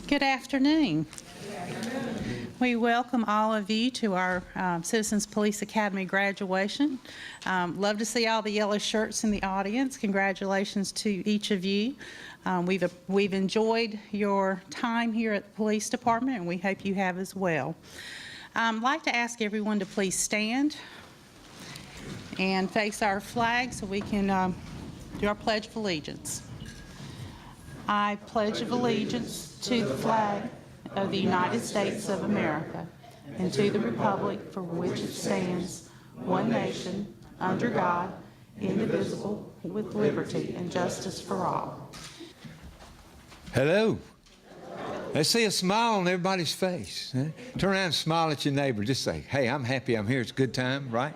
Good afternoon. We welcome all of you to our Citizens Police Academy graduation. Love to see all the yellow shirts in the audience. Congratulations to each of you. We've enjoyed your time here at the police department, and we hope you have as well. I'd like to ask everyone to please stand and face our flag so we can do our Pledge of Allegiance. I pledge allegiance to the flag of the United States of America and to the republic for which it stands, one nation, under God, indivisible, with liberty and justice for all. Hello. Let's see a smile on everybody's face. Turn around and smile at your neighbor. Just say, hey, I'm happy I'm here. It's a good time, right?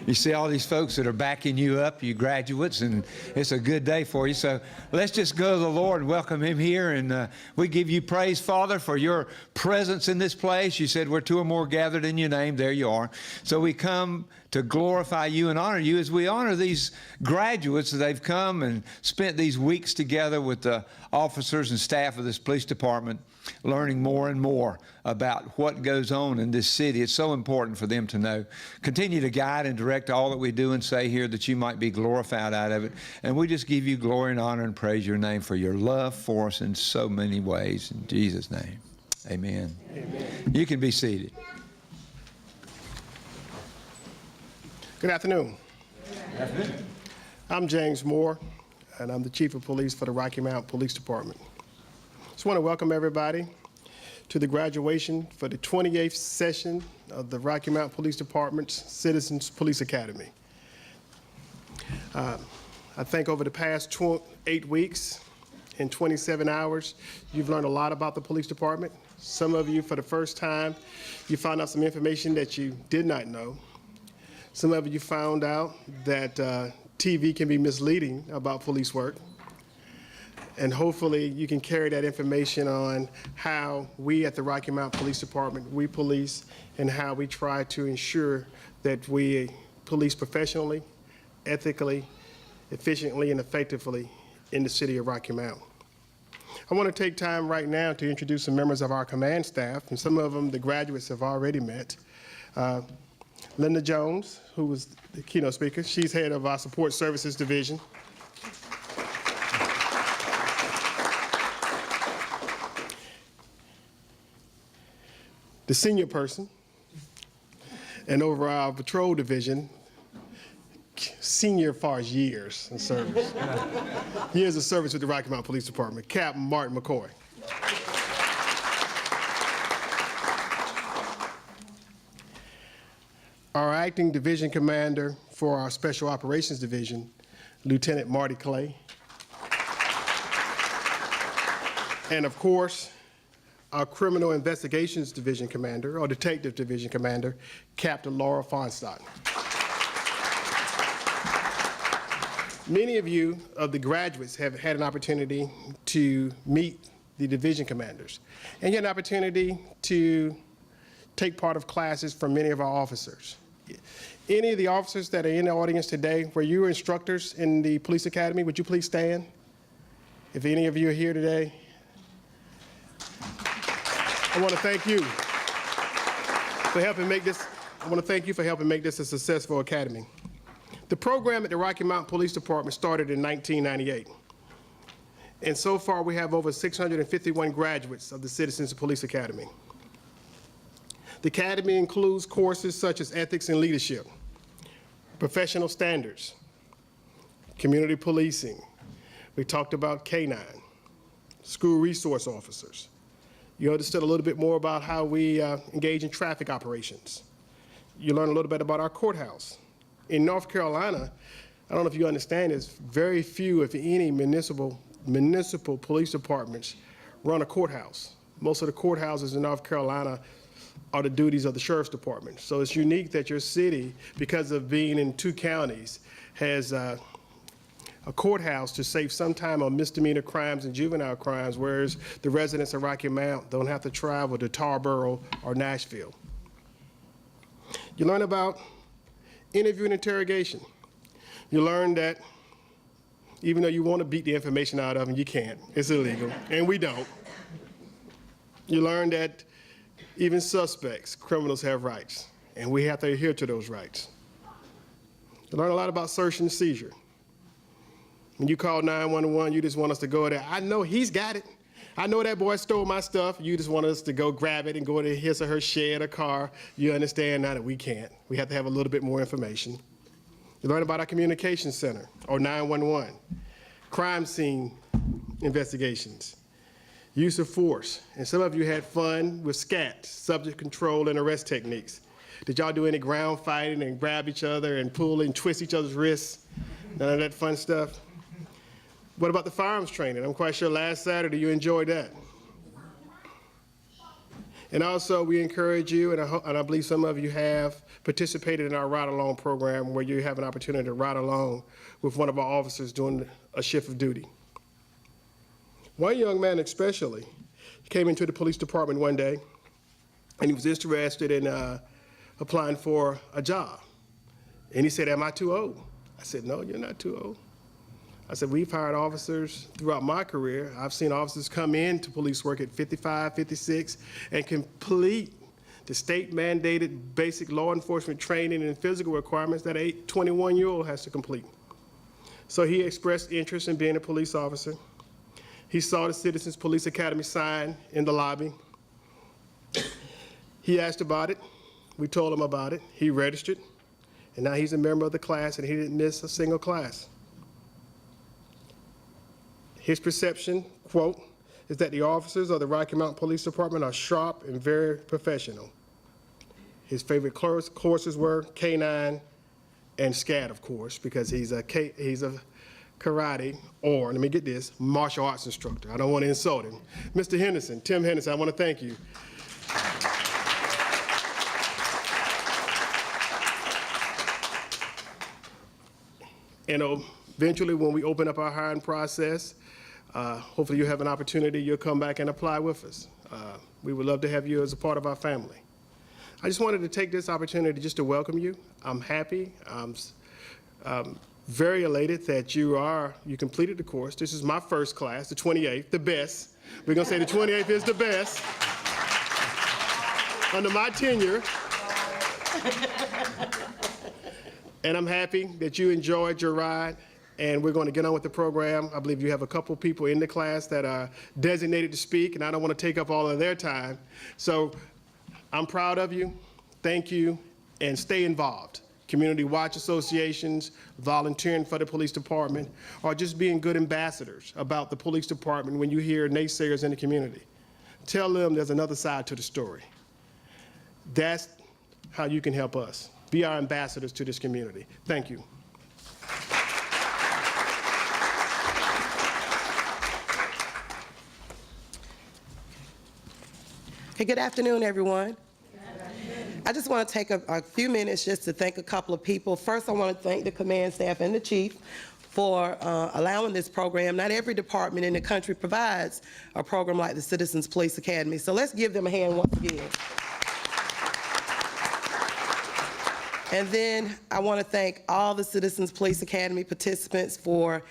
You see all these folks that are backing you up, you graduates, and it's a good day for you. So let's just go to the Lord and welcome him here. And we give you praise, Father, for your presence in this place. You said where two or more gathered in your name, there you are. So we come to glorify you and honor you as we honor these graduates. They've come and spent these weeks together with the officers and staff of this police department, learning more and more about what goes on in this city. It's so important for them to know. Continue to guide and direct all that we do and say here, that you might be glorified out of it. And we just give you glory and honor and praise your name for your love for us in so many ways. In Jesus' name, amen. Amen. You can be seated. Good afternoon. Good afternoon. I'm James Moore, and I'm the Chief of Police for the Rocky Mount Police Department. Just want to welcome everybody to the graduation for the 28th session of the Rocky Mount Police Department's Citizens Police Academy. I think over the past 8 weeks and 27 hours, you've learned a lot about the police department. Some of you, for the first time, you found out some information that you did not know. Some of you found out that TV can be misleading about police work. And hopefully you can carry that information on how we at the Rocky Mount Police Department, we police, and how we try to ensure that we police professionally, ethically, efficiently, and effectively in the city of Rocky Mount. I want to take time right now to introduce some members of our command staff, and some of them the graduates have already met. Linda Jones, who was the keynote speaker, she's head of our Support Services Division. The senior person, and over our patrol division, senior as far as years in service. Years of service with the Rocky Mount Police Department, Captain Martin McCoy. Our acting division commander for our Special Operations Division, Lieutenant Marty Clay. And of course, our Criminal Investigations Division commander, or Detective Division commander, Captain Laura Fonstock. Many of you, of the graduates, have had an opportunity to meet the division commanders, and you had an opportunity to take part of classes from many of our officers. Any of the officers that are in the audience today, were you instructors in the police academy? Would you please stand? If any of you are here today, I want to thank you for helping make this. I want to thank you for helping make this a successful academy. The program at the Rocky Mount Police Department started in 1998. And so far we have over 651 graduates of the Citizens Police Academy. The academy includes courses such as ethics and leadership, professional standards, community policing. We talked about K-9, school resource officers. You understood a little bit more about how we engage in traffic operations. You learn a little bit about our courthouse. In North Carolina, I don't know if you understand this, very few, if any, municipal police departments run a courthouse. Most of the courthouses in North Carolina are the duties of the Sheriff's Department. So it's unique that your city, because of being in 2 counties, has a courthouse to save some time on misdemeanor crimes and juvenile crimes, whereas the residents of Rocky Mount don't have to travel to Tarboro or Nashville. You learn about interview and interrogation. You learn that even though you want to beat the information out of them, you can't. It's illegal, and we don't. You learn that even suspects, criminals, have rights, and we have to adhere to those rights. You learn a lot about search and seizure. When you call 911, you just want us to go there. I know he's got it. I know that boy stole my stuff. You just want us to go grab it and go to his or her shed or car. You understand now that we can't. We have to have a little bit more information. You learn about our communication center, or 911, crime scene investigations, use of force. And some of you had fun with SCAT, subject control and arrest techniques. Did y'all do any ground fighting and grab each other and pull and twist each other's wrists? None of that fun stuff? What about the firearms training? I'm quite sure last Saturday you enjoyed that. And also, we encourage you, and I believe some of you have participated in our ride-along program, where you have an opportunity to ride along with one of our officers during a shift of duty. One young man especially came into the police department one day, and he was interested in applying for a job. And he said, "Am I too old?" I said, "No, you're not too old." I said, "We've hired officers throughout my career. I've seen officers come into police work at 55, 56, and complete the state-mandated basic law enforcement training and physical requirements that a 21-year-old has to complete." So he expressed interest in being a police officer. He saw the Citizens Police Academy sign in the lobby. He asked about it. We told him about it. He registered, and now he's a member of the class, and he didn't miss a single class. His perception, quote, is that the officers of the Rocky Mountain Police Department are sharp and very professional. His favorite courses were K9 and SCAT, of course, because he's a karate, or, let me get this, martial arts instructor. I don't want to insult him. Mr. Henderson, Tim Henderson, I want to thank you. And eventually, when we open up our hiring process, hopefully you'll have an opportunity, you'll come back and apply with us. We would love to have you as a part of our family. I just wanted to take this opportunity just to welcome you. I'm happy. I'm very elated that you completed the course. This is my first class, the 28th, the best. We're gonna say the 28th is the best under my tenure. And I'm happy that you enjoyed your ride, and we're going to get on with the program. I believe you have a couple people in the class that are designated to speak, and I don't want to take up all of their time. So I'm proud of you. Thank you, and stay involved. Community watch associations, volunteering for the police department, or just being good ambassadors about the police department when you hear naysayers in the community. Tell them there's another side to the story. That's how you can help us. Be our ambassadors to this community. Thank you. Hey, good afternoon, everyone. I just want to take a few minutes just to thank a couple of people. First, I want to thank the command staff and the chief for allowing this program. Not every department in the country provides a program like the Citizens Police Academy, so let's give them a hand once again. And then I want to thank all the Citizens Police Academy participants for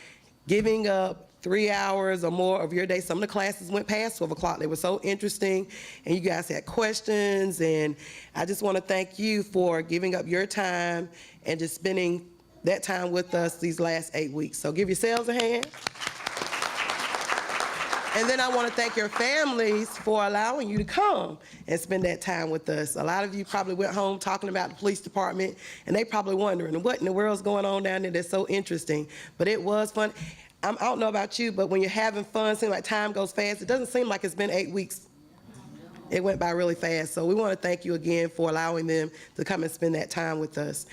giving up 3 hours or more of your day. Some of the classes went past 12 o'clock. They were so interesting, and you guys had questions, and I just want to thank you for giving up your time and just spending that time with us these last 8 weeks. So give yourselves a hand. And then I want to thank your families for allowing you to come and spend that time with us. A lot of you probably went home talking about the police department, and they probably wondering what in the world's going on down there that's so interesting. But it was fun. I don't know about you, but when you're having fun, it seems like time goes fast. It doesn't seem like it's been 8 weeks. It went by really fast. So we want to thank you again for allowing them to come and spend that time with us.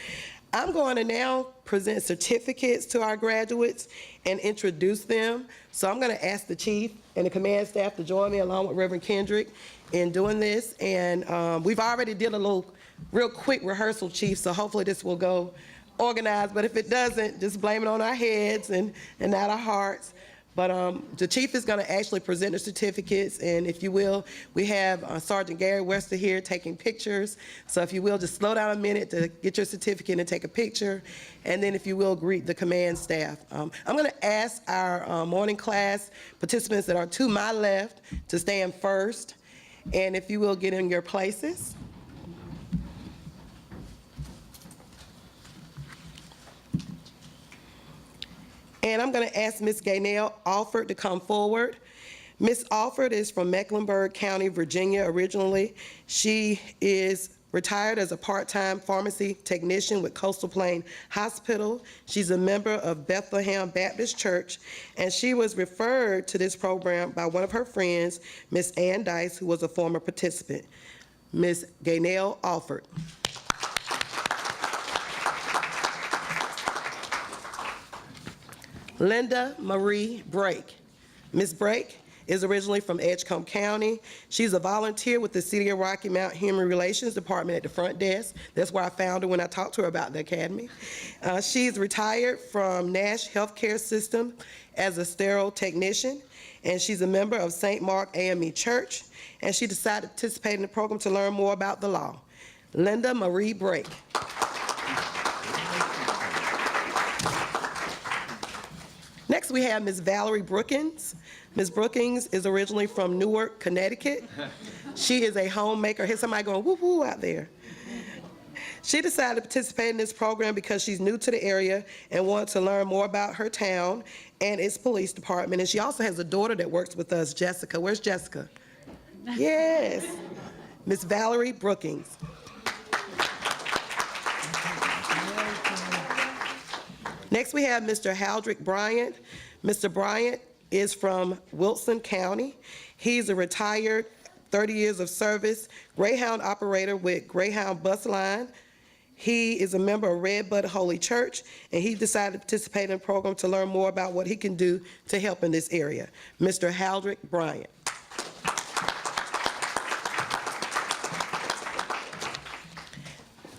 I'm going to now present certificates to our graduates and introduce them. So I'm going to ask the chief and the command staff to join me along with Reverend Kendrick in doing this. And we've already did a little real quick rehearsal, chief, so hopefully this will go organized. But if it doesn't, just blame it on our heads and not our hearts. But the chief is going to actually present the certificates, and if you will, we have Sergeant Gary Wester here taking pictures. So if you will, just slow down a minute to get your certificate and take a picture, and then if you will, greet the command staff. I'm going to ask our morning class participants that are to my left to stand first, and if you will, get in your places. And I'm going to ask Ms. Gaynell Alford to come forward. Ms. Alford is from Mecklenburg County, Virginia, originally. She is retired as a part-time pharmacy technician with Coastal Plain Hospital. She's a member of Bethlehem Baptist Church, and she was referred to this program by one of her friends, Ms. Ann Dice, who was a former participant. Ms. Gaynell Alford. Linda Marie Brake. Ms. Brake is originally from Edgecombe County. She's a volunteer with the City of Rocky Mount Human Relations Department at the front desk. That's where I found her when I talked to her about the academy. She's retired from Nash Healthcare System as a sterile technician, and she's a member of St. Mark AME Church, and she decided to participate in the program to learn more about the law. Linda Marie Brake. Next, we have Ms. Valerie Brookins. Ms. Brookins is originally from Newark, Connecticut. She is a homemaker. Here's somebody going woo woo out there. She decided to participate in this program because she's new to the area and wanted to learn more about her town and its police department. And she also has a daughter that works with us, Jessica. Where's Jessica? Yes. Ms. Valerie Brookins. Next, we have Mr. Hal Drake Bryant. Mr. Bryant is from Wilson County. He's a retired 30 years of service Greyhound operator with Greyhound Bus Line. He is a member of Redbud Holy Church, and he decided to participate in the program to learn more about what he can do to help in this area. Mr. Hal Drake Bryant.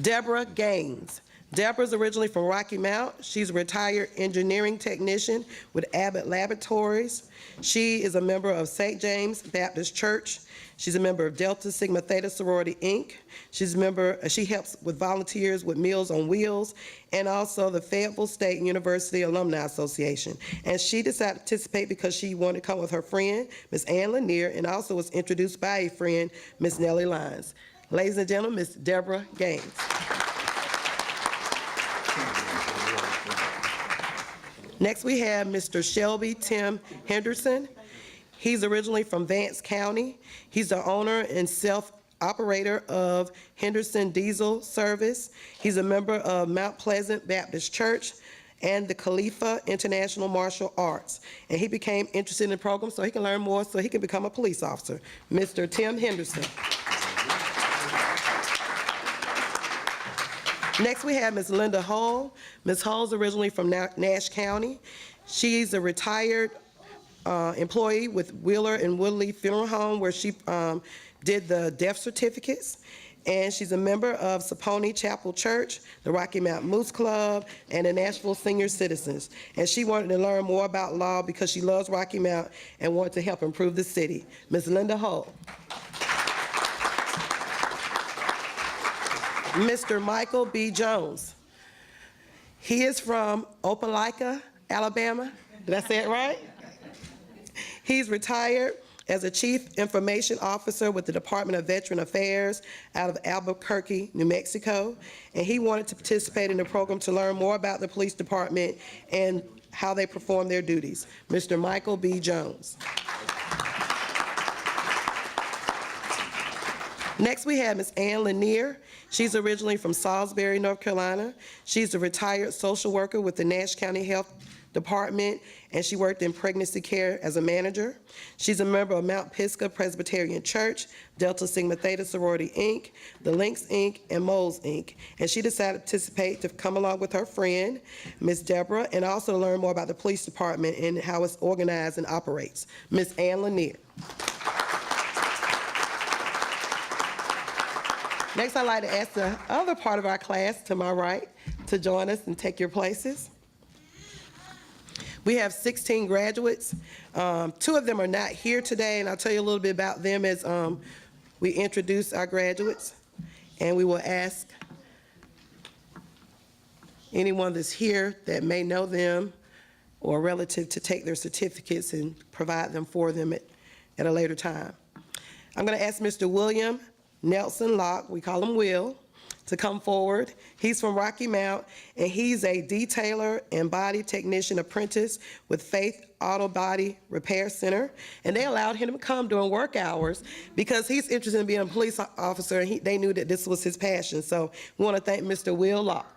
Deborah Gaines. Deborah's originally from Rocky Mount. She's a retired engineering technician with Abbott Laboratories. She is a member of St. James Baptist Church. She's a member of Delta Sigma Theta Sorority, Inc. She helps with volunteers with Meals on Wheels and also the Fayetteville State University Alumni Association. And she decided to participate because she wanted to come with her friend, Ms. Ann Lanier, and also was introduced by a friend, Ms. Nellie Lyons. Ladies and gentlemen, Ms. Deborah Gaines. Next, we have Mr. Shelby Tim Henderson. He's originally from Vance County. He's the owner and self-operator of Henderson Diesel Service. He's a member of Mount Pleasant Baptist Church and the Khalifa International Martial Arts. And he became interested in the program so he can learn more so he can become a police officer. Mr. Tim Henderson. Next, we have Ms. Linda Hull. Ms. Hull is originally from Nash County. She's a retired employee with Wheeler and Woodley Funeral Home, where she did the death certificates. And she's a member of Saponi Chapel Church, the Rocky Mount Moose Club, and the Nashville Senior Citizens. And she wanted to learn more about law because she loves Rocky Mount and wanted to help improve the city. Ms. Linda Hull. Mr. Michael B. Jones. He is from Opelika, Alabama. Did I say it right? He's retired as a Chief Information Officer with the Department of Veteran Affairs out of Albuquerque, New Mexico. And he wanted to participate in the program to learn more about the police department and how they perform their duties. Mr. Michael B. Jones. Next, we have Ms. Ann Lanier. She's originally from Salisbury, North Carolina. She's a retired social worker with the Nash County Health Department, and she worked in pregnancy care as a manager. She's a member of Mount Pisgah Presbyterian Church, Delta Sigma Theta Sorority, Inc., the Lynx, Inc., and Moles, Inc., and she decided to participate to come along with her friend, Ms. Deborah, and also to learn more about the police department and how it's organized and operates. Ms. Ann Lanier. Next, I'd like to ask the other part of our class to my right to join us and take your places. We have 16 graduates. 2 of them are not here today, and I'll tell you a little bit about them as we introduce our graduates. And we will ask anyone that's here that may know them or a relative to take their certificates and provide them for them at a later time. I'm going to ask Mr. William Nelson Locke, we call him Will, to come forward. He's from Rocky Mount, and he's a detailer and body technician apprentice with Faith Auto Body Repair Center. And they allowed him to come during work hours because he's interested in being a police officer, and they knew that this was his passion. So we want to thank Mr. Will Locke.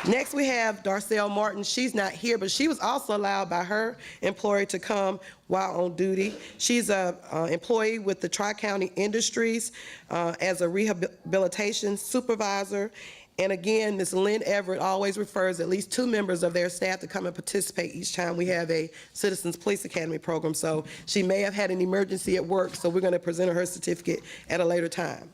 Next, we have Darcel Martin. She's not here, but she was also allowed by her employer to come while on duty. She's an employee with the Tri-County Industries as a rehabilitation supervisor. And again, Ms. Lynn Everett always refers at least 2 members of their staff to come and participate each time we have a Citizens Police Academy program. So she may have had an emergency at work, so we're going to present her certificate at a later time.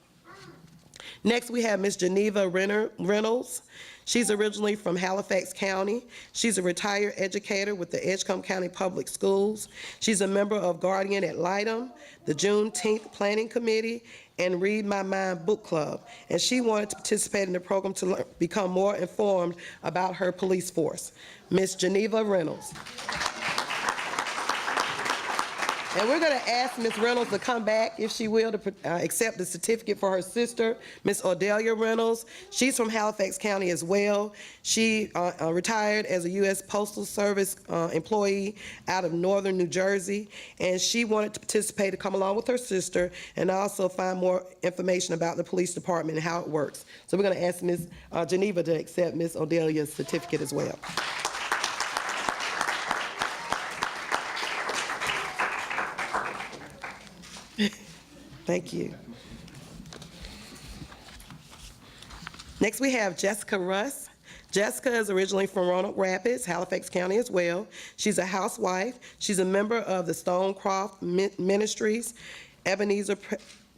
Next, we have Ms. Geneva Reynolds. She's originally from Halifax County. She's a retired educator with the Edgecombe County Public Schools. She's a member of Guardian ad Litem, the Juneteenth Planning Committee, and Read My Mind Book Club. And she wanted to participate in the program to become more informed about her police force. Ms. Geneva Reynolds. And we're going to ask Ms. Reynolds to come back, if she will, to accept the certificate for her sister, Ms. Odelia Reynolds. She's from Halifax County as well. She retired as a U.S. Postal Service employee out of northern New Jersey, and she wanted to participate to come along with her sister and also find more information about the police department and how it works. So we're going to ask Ms. Geneva to accept Ms. Odelia's certificate as well. Thank you. Next, we have Jessica Russ. Jessica is originally from Roanoke Rapids, Halifax County as well. She's a housewife. She's a member of the Stonecroft Ministries, Ebenezer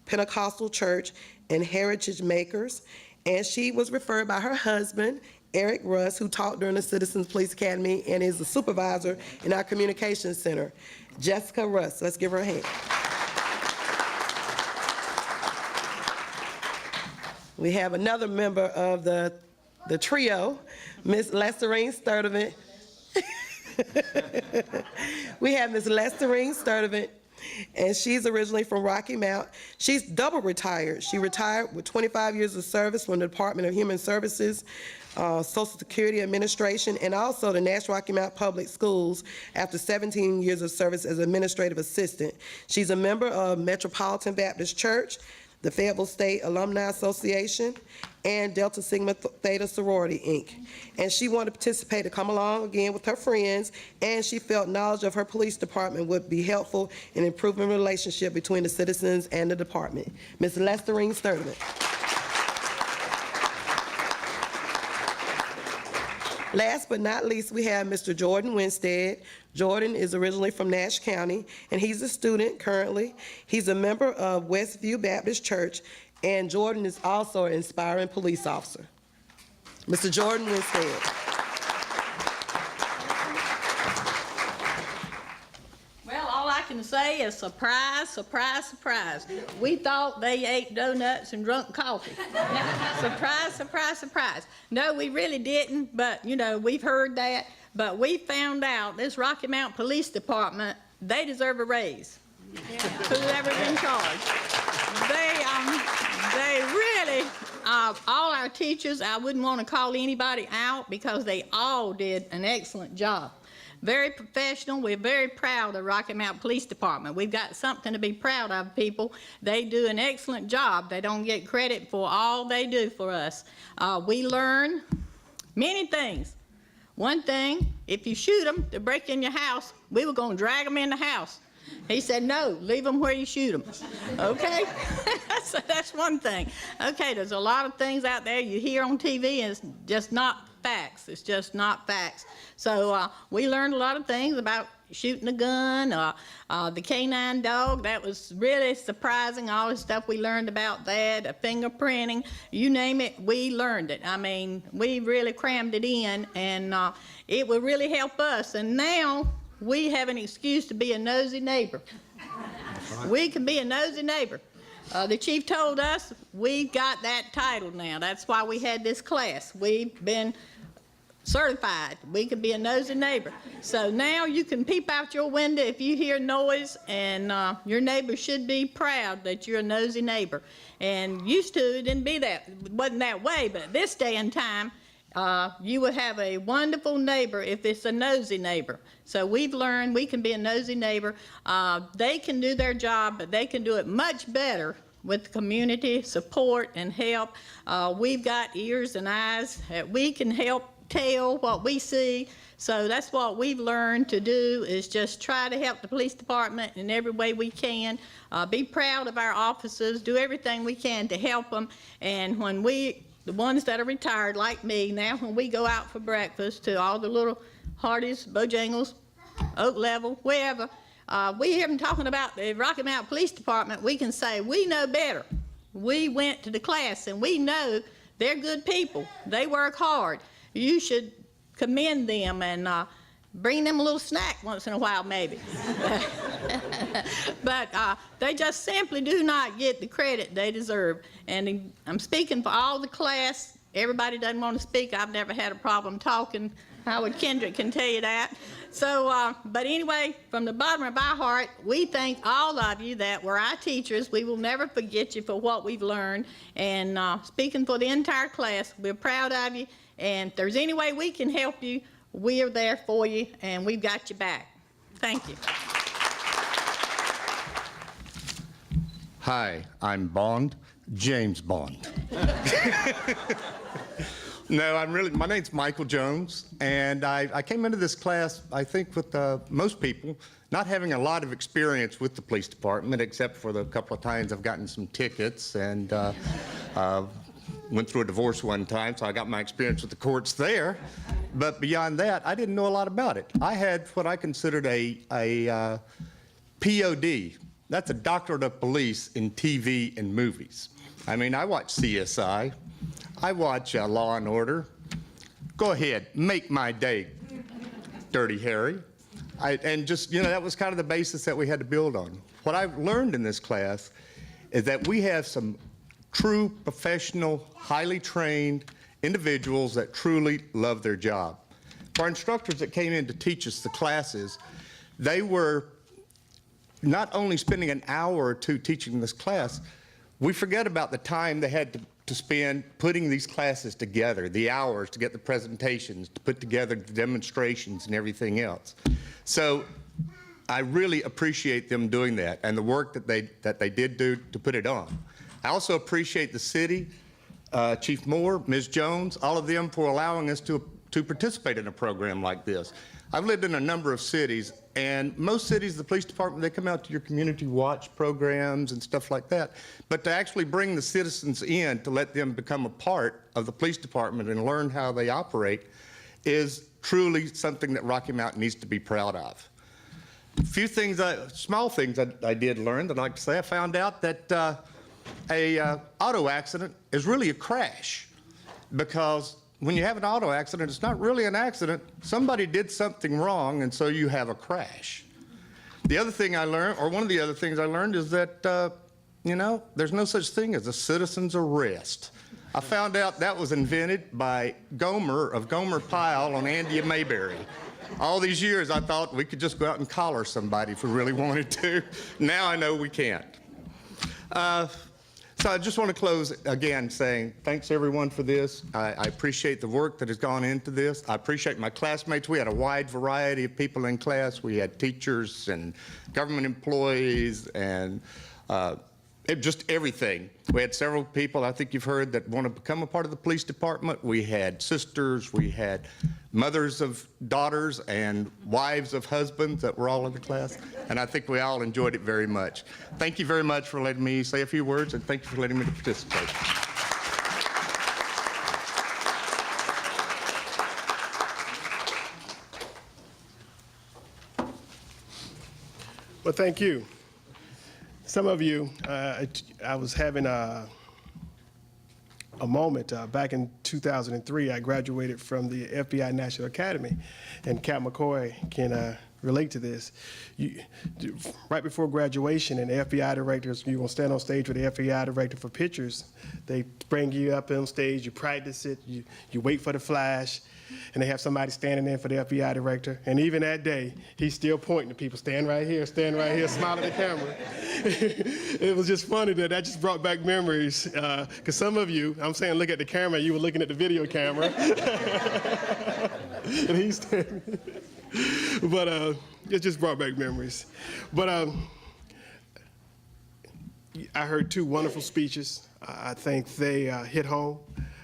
Pentecostal Church, and Heritage Makers. And she was referred by her husband, Eric Russ, who taught during the Citizens Police Academy and is the supervisor in our communications center. Jessica Russ, let's give her a hand. We have another member of the trio, Ms. Lesterine Sturdivant. We have Ms. Lesterine Sturdivant, and she's originally from Rocky Mount. She's double retired. She retired with 25 years of service from the Department of Human Services, Social Security Administration, and also the National Rocky Mount Public Schools after 17 years of service as administrative assistant. She's a member of Metropolitan Baptist Church, the Fayetteville State Alumni Association, and Delta Sigma Theta Sorority, Inc. And she wanted to participate to come along again with her friends, and she felt knowledge of her police department would be helpful in improving the relationship between the citizens and the department. Ms. Lesterine Sturdivant. Last but not least, we have Mr. Jordan Winstead. Jordan is originally from Nash County, and he's a student currently. He's a member of Westview Baptist Church, and Jordan is also an inspiring police officer. Mr. Jordan Winstead. Well, all I can say is surprise, surprise, surprise. We thought they ate donuts and drunk coffee. Surprise, surprise, surprise. No, we really didn't, but, you know, we've heard that. But we found out this Rocky Mount Police Department, they deserve a raise. Whoever's in charge. They really, all our teachers, I wouldn't want to call anybody out because they all did an excellent job. Very professional. We're very proud of the Rocky Mount Police Department. We've got something to be proud of, people. They do an excellent job. They don't get credit for all they do for us. We learn many things. One thing, if you shoot them to break in your house, we were going to drag them in the house. He said, no, leave them where you shoot them. Okay? So that's one thing. Okay, there's a lot of things out there you hear on TV, and it's just not facts. It's just not facts. So we learned a lot of things about shooting a gun, the canine dog. That was really surprising, all the stuff we learned about that, fingerprinting, you name it, we learned it. I mean, we really crammed it in, and it would really help us. And now we have an excuse to be a nosy neighbor. We can be a nosy neighbor. The chief told us we got that title now. That's why we had this class. We've been certified. We can be a nosy neighbor. So now you can peep out your window if you hear noise, and your neighbor should be proud that you're a nosy neighbor. And used to, it wasn't that way, but this day and time, you would have a wonderful neighbor if it's a nosy neighbor. So we've learned we can be a nosy neighbor. They can do their job, but they can do it much better with community support and help. We've got ears and eyes that we can help tell what we see. So that's what we've learned to do, is just try to help the police department in every way we can. Be proud of our officers, do everything we can to help them. And when the ones that are retired like me, now when we go out for breakfast to all the little Hardys, Bojangles, Oak Level, wherever, we hear them talking about the Rocky Mount Police Department, we can say, we know better. We went to the class and we know they're good people. They work hard. You should commend them and bring them a little snack once in a while, maybe. But they just simply do not get the credit they deserve. And I'm speaking for all the class. Everybody doesn't want to speak. I've never had a problem talking. Howard Kendrick can tell you that. So, but anyway, from the bottom of our heart, we thank all of you that were our teachers. We will never forget you for what we've learned. And speaking for the entire class, we're proud of you. And if there's any way we can help you, we are there for you, and we've got you back. Thank you. Hi, I'm Bond, James Bond. No, my name's Michael Jones, and I came into this class, I think with most people, not having a lot of experience with the police department, except for the couple of times I've gotten some tickets, and went through a divorce one time, so I got my experience with the courts there. But beyond that, I didn't know a lot about it. I had what I considered a POD. That's a doctorate of police in TV and movies. I mean, I watch CSI. I watch Law and Order. Go ahead, make my day, Dirty Harry. And just, that was kind of the basis that we had to build on. What I've learned in this class is that we have some true professional, highly trained individuals that truly love their job. For our instructors that came in to teach us the classes, they were not only spending an hour or two teaching this class, we forget about the time they had to spend putting these classes together, the hours to get the presentations, to put together the demonstrations and everything else. So I really appreciate them doing that and the work that they did do to put it on. I also appreciate the city, Chief Moore, Ms. Jones, all of them for allowing us to participate in a program like this. I've lived in a number of cities, and most cities, the police department, they come out to your community watch programs and stuff like that. But to actually bring the citizens in to let them become a part of the police department and learn how they operate is truly something that Rocky Mount needs to be proud of. A few things, small things I did learn that I'd like to say. I found out that a auto accident is really a crash, because when you have an auto accident, it's not really an accident. Somebody did something wrong, and so you have a crash. The other thing I learned, or one of the other things I learned, is that, there's no such thing as a citizen's arrest. I found out that was invented by Gomer of Gomer Pyle on Andy and Mayberry. All these years, I thought we could just go out and collar somebody if we really wanted to. Now I know we can't. So I just want to close again saying thanks everyone for this. I appreciate the work that has gone into this. I appreciate my classmates. We had a wide variety of people in class. We had teachers and government employees and just everything. We had several people, I think you've heard, that want to become a part of the police department. We had sisters, we had mothers of daughters and wives of husbands that were all in the class, and I think we all enjoyed it very much. Thank you very much for letting me say a few words, and thank you for letting me participate. Well, thank you. Some of you, I was having a moment back in 2003. I graduated from the FBI National Academy, and Cap McCoy can relate to this. Right before graduation, and the FBI directors, you're gonna stand on stage with the FBI director for pictures. They bring you up on stage, you practice it, you wait for the flash, and they have somebody standing there for the FBI director. And even that day, he's still pointing to people, stand right here, smile at the camera. It was just funny that just brought back memories. Because some of you, I'm saying look at the camera, you were looking at the video camera. And he's standing. But it just brought back memories. But I heard two wonderful speeches. I think they hit home.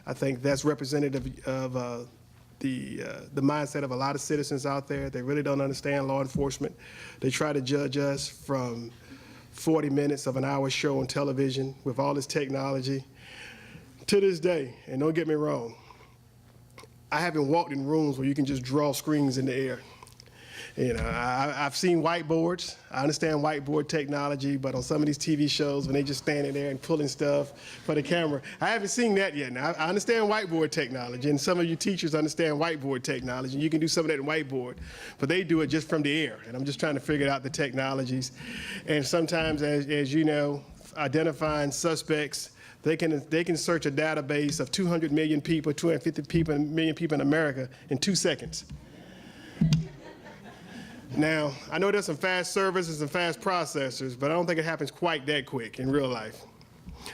I think that's representative of the mindset of a lot of citizens out there. They really don't understand law enforcement. They try to judge us from 40 minutes of an hour show on television with all this technology. To this day, and don't get me wrong, I haven't walked in rooms where you can just draw screens in the air. You know, I've seen whiteboards. I understand whiteboard technology, but on some of these TV shows, when they just standing there and pulling stuff for the camera, I haven't seen that yet. Now, I understand whiteboard technology, and some of you teachers understand whiteboard technology. You can do some of that in whiteboard, but they do it just from the air, and I'm just trying to figure out the technologies. And sometimes, as you know, identifying suspects, they can search a database of 200 million people, 250 million people in America in 2 seconds. Now, I know there's some fast servers and fast processors, but I don't think it happens quite that quick in real life.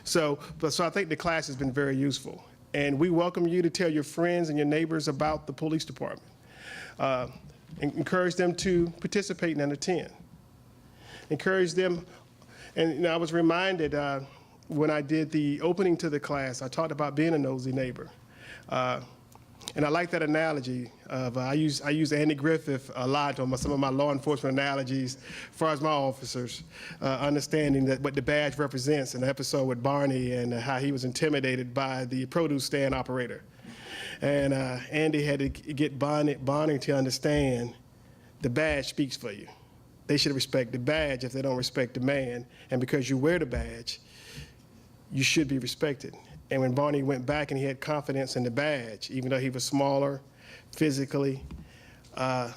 So I think the class has been very useful. And we welcome you to tell your friends and your neighbors about the police department. Encourage them to participate and attend. Encourage them, and I was reminded when I did the opening to the class, I talked about being a nosy neighbor. And I like that analogy of, I use Andy Griffith a lot on some of my law enforcement analogies as far as my officers, understanding that what the badge represents, an episode with Barney and how he was intimidated by the produce stand operator. And Andy had to get Barney to understand the badge speaks for you. They should respect the badge if they don't respect the man. And because you wear the badge, you should be respected. And when Barney went back and he had confidence in the badge, even though he was smaller physically, and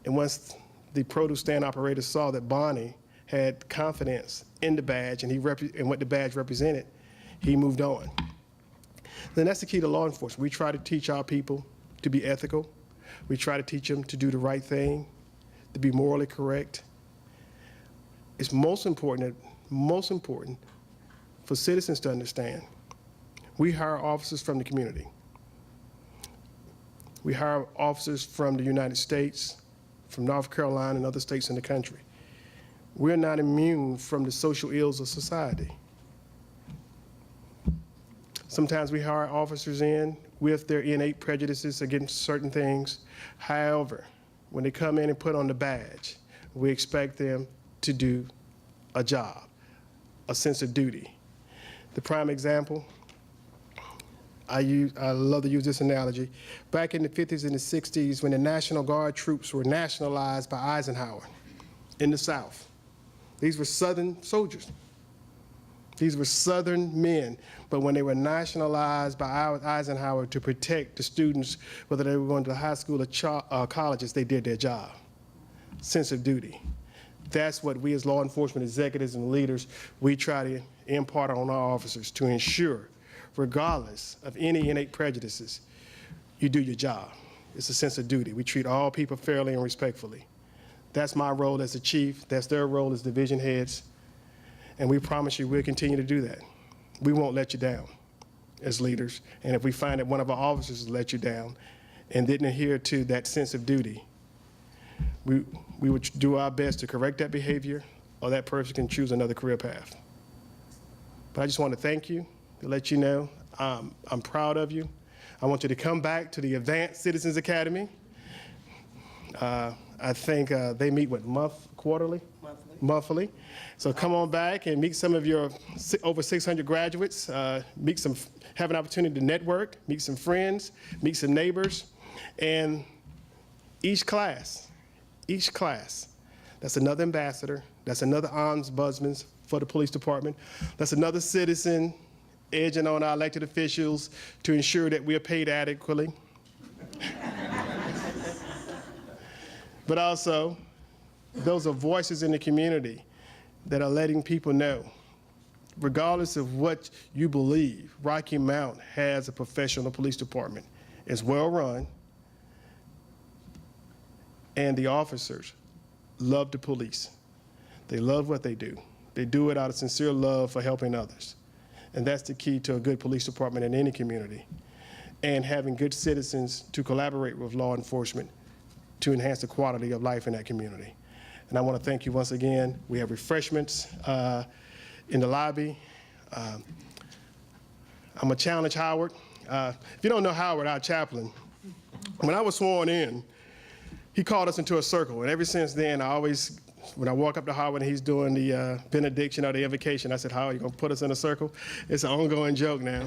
once the produce stand operator saw that Barney had confidence in the badge and what the badge represented, he moved on. Then that's the key to law enforcement. We try to teach our people to be ethical. We try to teach them to do the right thing, to be morally correct. It's most important for citizens to understand. We hire officers from the community. We hire officers from the United States, from North Carolina and other states in the country. We're not immune from the social ills of society. Sometimes we hire officers in with their innate prejudices against certain things. However, when they come in and put on the badge, we expect them to do a job, a sense of duty. The prime example, I love to use this analogy. Back in the 50s and the 60s, when the National Guard troops were nationalized by Eisenhower in the South, these were Southern soldiers. These were Southern men, but when they were nationalized by Eisenhower to protect the students, whether they were going to high school or colleges, they did their job. Sense of duty. That's what we as law enforcement executives and leaders, we try to impart on our officers to ensure, regardless of any innate prejudices, you do your job. It's a sense of duty. We treat all people fairly and respectfully. That's my role as the chief. That's their role as division heads. And we promise you we'll continue to do that. We won't let you down as leaders. And if we find that one of our officers has let you down and didn't adhere to that sense of duty, we would do our best to correct that behavior, or that person can choose another career path. But I just want to thank you, to let you know I'm proud of you. I want you to come back to the Advanced Citizens Academy. I think they meet, quarterly? Monthly. So come on back and meet some of your over 600 graduates, have an opportunity to network, meet some friends, meet some neighbors, and each class, that's another ambassador, That's another ombudsman for the police department. That's another citizen edging on our elected officials to ensure that we are paid adequately. But also, those are voices in the community that are letting people know, regardless of what you believe, Rocky Mount has a professional police department. It's well run, and the officers love the police. They love what they do. They do it out of sincere love for helping others. And that's the key to a good police department in any community. And having good citizens to collaborate with law enforcement to enhance the quality of life in that community. And I want to thank you once again. We have refreshments in the lobby. I'm going to challenge Howard. If you don't know Howard, our chaplain, when I was sworn in, he called us into a circle. And ever since then, when I walk up to Howard and he's doing the benediction or the invocation, I said, Howard, you going to put us in a circle? It's an ongoing joke now.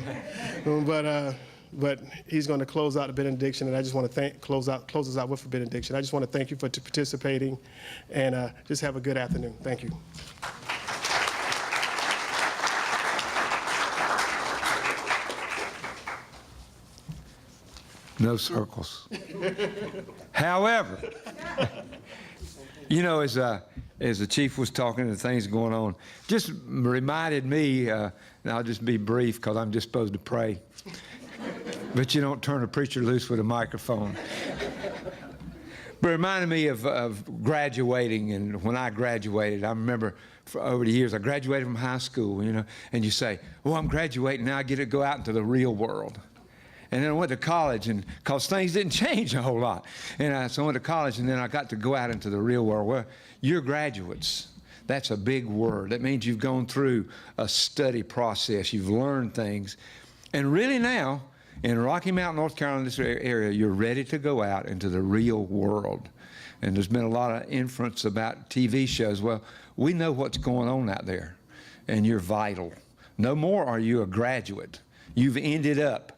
But he's going to close out the benediction, and I just want to close us out with a benediction. I just want to thank you for participating, and just have a good afternoon. Thank you. No circles. However, you know, as the chief was talking and things going on, just reminded me, and I'll just be brief because I'm just supposed to pray. But you don't turn a preacher loose with a microphone. But it reminded me of graduating, and when I graduated, I remember over the years, I graduated from high school, you know, and you say, well, I'm graduating, now I get to go out into the real world. And then I went to college, and because things didn't change a whole lot. And so I went to college, and then I got to go out into the real world. Well, you're graduates. That's a big word. That means you've gone through a study process. You've learned things. And really now, in Rocky Mount, North Carolina, this area, you're ready to go out into the real world. And there's been a lot of inference about TV shows. Well, we know what's going on out there, and you're vital. No more are you a graduate. You've ended up.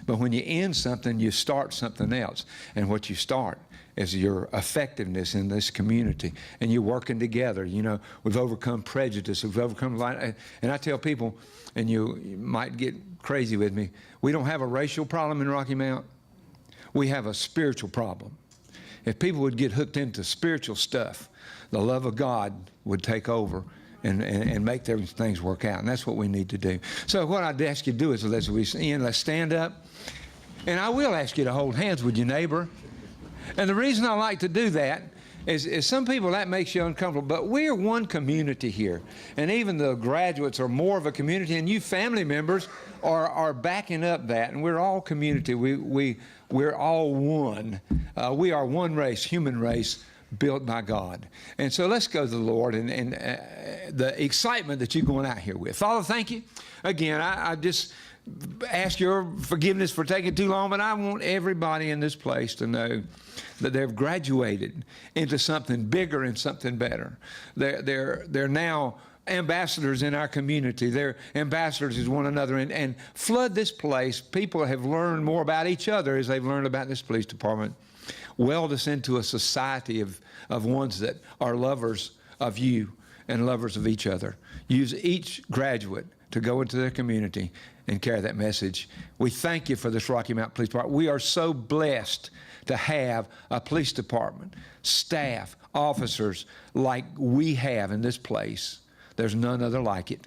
But when you end something, you start something else. And what you start is your effectiveness in this community. And you're working together. You know, we've overcome prejudice. We've overcome light. And I tell people, and you might get crazy with me, we don't have a racial problem in Rocky Mount. We have a spiritual problem. If people would get hooked into spiritual stuff, the love of God would take over and make things work out. And that's what we need to do. So what I'd ask you to do is, as we end, let's stand up. And I will ask you to hold hands with your neighbor. And the reason I like to do that is some people, that makes you uncomfortable. But we're one community here. And even the graduates are more of a community. And you family members are backing up that. And we're all community. We're all one. We are one race, human race, built by God. And so let's go to the Lord and the excitement that you're going out here with. Father, thank you. Again, I just ask your forgiveness for taking too long, but I want everybody in this place to know that they've graduated into something bigger and something better. They're now ambassadors in our community. They're ambassadors as one another, and flood this place. People have learned more about each other as they've learned about this police department. Weld us into a society of ones that are lovers of you and lovers of each other. Use each graduate to go into their community and carry that message. We thank you for this Rocky Mount Police Department. We are so blessed to have a police department, staff, officers like we have in this place. There's none other like it.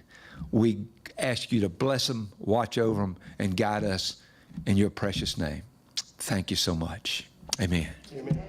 We ask you to bless them, watch over them, and guide us in your precious name. Thank you so much. Amen. Amen.